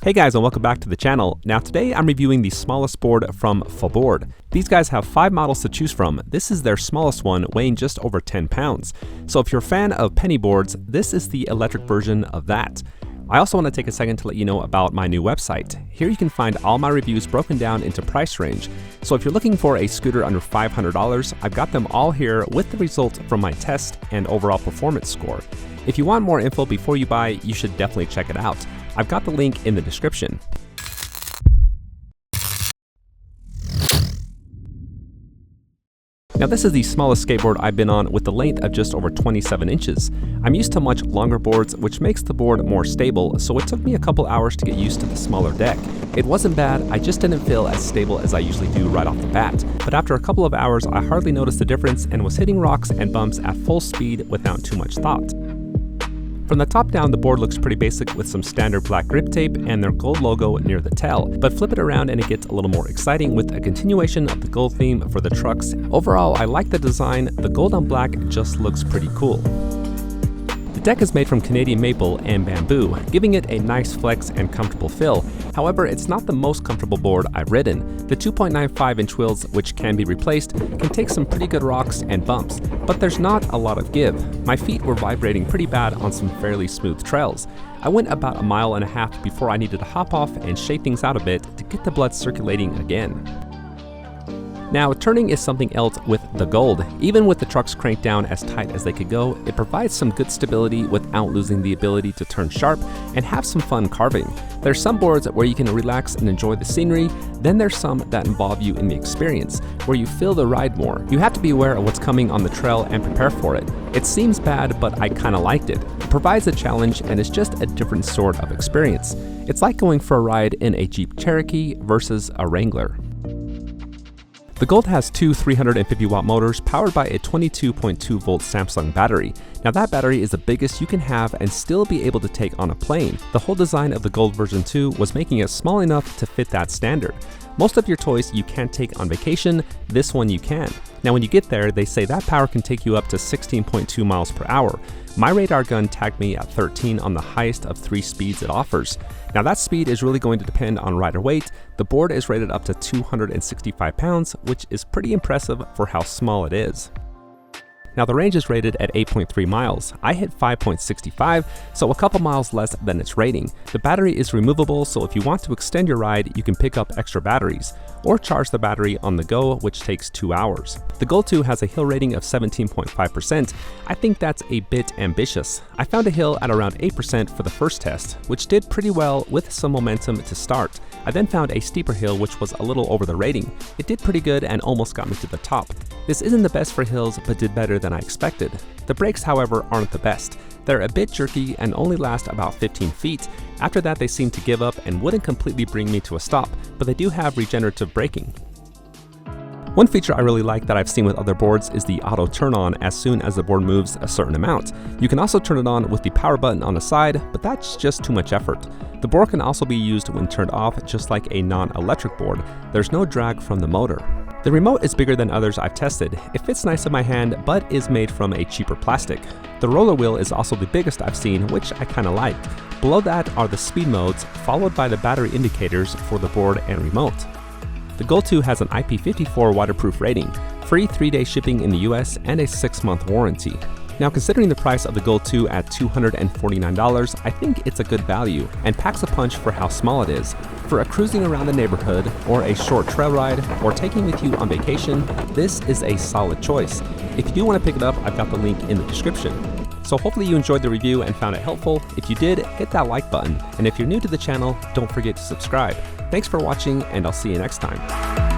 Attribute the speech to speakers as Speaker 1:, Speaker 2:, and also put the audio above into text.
Speaker 1: Hey guys, and welcome back to the channel. Now today I'm reviewing the smallest board from FaBoard. These guys have 5 models to choose from. This is their smallest one, weighing just over 10 pounds. So if you're a fan of penny boards, this is the electric version of that. I also want to take a second to let you know about my new website. Here you can find all my reviews broken down into price range. So if you're looking for a scooter under $500, I've got them all here with the results from my test and overall performance score. If you want more info before you buy, you should definitely check it out. I've got the link in the description. Now this is the smallest skateboard I've been on with the length of just over 27 inches. I'm used to much longer boards, which makes the board more stable, so it took me a couple hours to get used to the smaller deck. It wasn't bad, I just didn't feel as stable as I usually do right off the bat. But after a couple of hours, I hardly noticed the difference and was hitting rocks and bumps at full speed without too much thought. From the top down, the board looks pretty basic with some standard black grip tape and their gold logo near the tail, but flip it around and it gets a little more exciting with a continuation of the gold theme for the trucks. Overall, I like the design. The gold on black just looks pretty cool. The deck is made from Canadian maple and bamboo, giving it a nice flex and comfortable feel. However, it's not the most comfortable board I've ridden. The 2.95-inch wheels, which can be replaced, can take some pretty good rocks and bumps, but there's not a lot of give. My feet were vibrating pretty bad on some fairly smooth trails. I went about 1.5 miles before I needed to hop off and shake things out a bit to get the blood circulating again. Now, turning is something else with the gold. Even with the trucks cranked down as tight as they could go, it provides some good stability without losing the ability to turn sharp and have some fun carving. There's some boards where you can relax and enjoy the scenery, then there's some that involve you in the experience, where you feel the ride more. You have to be aware of what's coming on the trail and prepare for it. It seems bad, but I kinda liked it. It provides a challenge and it's just a different sort of experience. It's like going for a ride in a Jeep Cherokee versus a Wrangler. The Gold has two 350-watt motors powered by a 22.2-volt Samsung battery. Now that battery is the biggest you can have and still be able to take on a plane. The whole design of the Gold version 2 was making it small enough to fit that standard. Most of your toys you can't take on vacation, this one you can. Now when you get there, they say that power can take you up to 16.2 miles per hour. My radar gun tagged me at 13 on the highest of 3 speeds it offers. Now that speed is really going to depend on rider weight. The board is rated up to 265 pounds, which is pretty impressive for how small it is. Now the range is rated at 8.3 miles. I hit 5.65, so a couple miles less than its rating. The battery is removable, so if you want to extend your ride, you can pick up extra batteries, or charge the battery on the go, which takes 2 hours. The Gold 2 has a hill rating of 17.5%. I think that's a bit ambitious. I found a hill at around 8% for the first test, which did pretty well with some momentum to start. I then found a steeper hill which was a little over the rating. It did pretty good and almost got me to the top. This isn't the best for hills, but did better than I expected. The brakes, however, aren't the best. They're a bit jerky and only last about 15 feet. After that, they seem to give up and wouldn't completely bring me to a stop, but they do have regenerative braking. One feature I really like that I've seen with other boards is the auto turn on as soon as the board moves a certain amount. You can also turn it on with the power button on the side, but that's just too much effort. The board can also be used when turned off, just like a non-electric board. There's no drag from the motor. The remote is bigger than others I've tested. It fits nice in my hand, but is made from a cheaper plastic. The roller wheel is also the biggest I've seen, which I kinda liked. Below that are the speed modes, followed by the battery indicators for the board and remote. The Gold 2 has an IP54 waterproof rating, free 3-day shipping in the US, and a 6-month warranty. Now considering the price of the Gold 2 at $249, I think it's a good value and packs a punch for how small it is. For a cruising around the neighborhood, or a short trail ride, or taking with you on vacation, this is a solid choice. If you do want to pick it up, I've got the link in the description. So hopefully you enjoyed the review and found it helpful. If you did, hit that like button. And if you're new to the channel, don't forget to subscribe. Thanks for watching, and I'll see you next time.